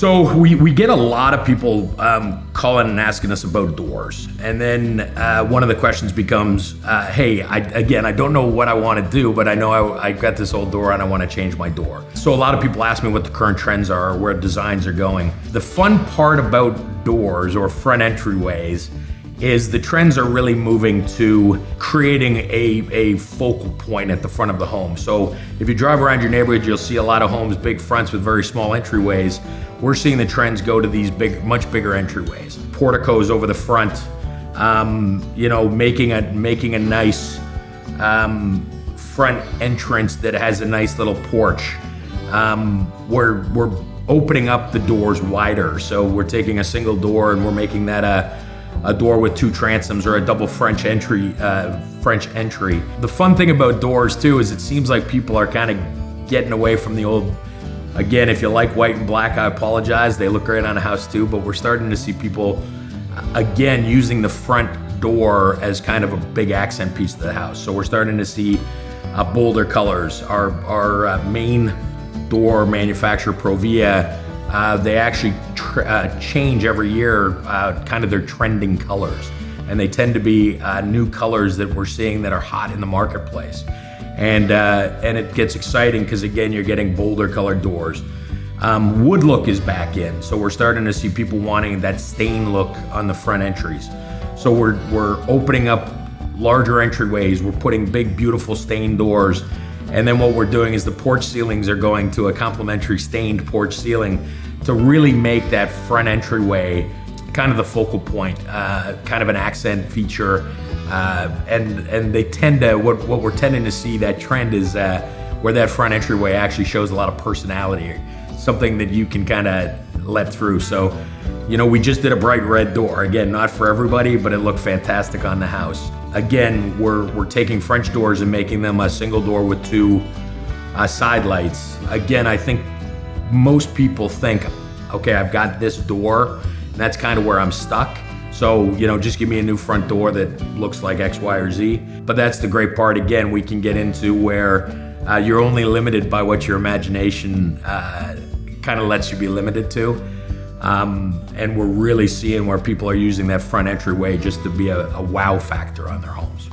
So we get a lot of people calling and asking us about doors. And then one of the questions becomes, hey, I don't know what I want to do, but I know I got this old door and I want to change my door. So a lot of people ask me what the current trends are, where designs are going. The fun part about doors or front entryways is the trends are really moving to creating a focal point at the front of the home. So if you drive around your neighborhood, you'll see a lot of homes, big fronts with very small entryways. We're seeing the trends go to these much bigger entryways. Porticos over the front, making a nice front entrance that has a nice little porch. We're opening up the doors wider. So we're taking a single door and we're making that a door with two transoms or a double French entry. The fun thing about doors too is it seems like people are kind of getting away from the old. Again, if you like white and black, I apologize. They look great on a house too, but we're starting to see people, again, using the front door as kind of a big accent piece of the house. So we're starting to see bolder colors. Our main door manufacturer, Provia, they actually change every year kind of their trending colors. And they tend to be new colors that we're seeing that are hot in the marketplace. And it gets exciting because again, you're getting bolder colored doors. Wood look is back in, so we're starting to see people wanting that stain look on the front entries. So we're opening up larger entryways. We're putting big, beautiful stained doors, and then what we're doing is the porch ceilings are going to a complementary stained porch ceiling to really make that front entryway kind of the focal point, kind of an accent feature. And they tend to, what we're tending to see, that trend is where that front entryway actually shows a lot of personality, something that you can kind of let through. So, we just did a bright red door. Again, not for everybody, but it looked fantastic on the house. Again, we're taking French doors and making them a single door with two side lights. Again, I think most people think, okay, I've got this door, and that's kind of where I'm stuck. So, just give me a new front door that looks like X, Y, or Z. But that's the great part. Again, we can get into where you're only limited by what your imagination kind of lets you be limited to. And we're really seeing where people are using that front entryway just to be a wow factor on their homes.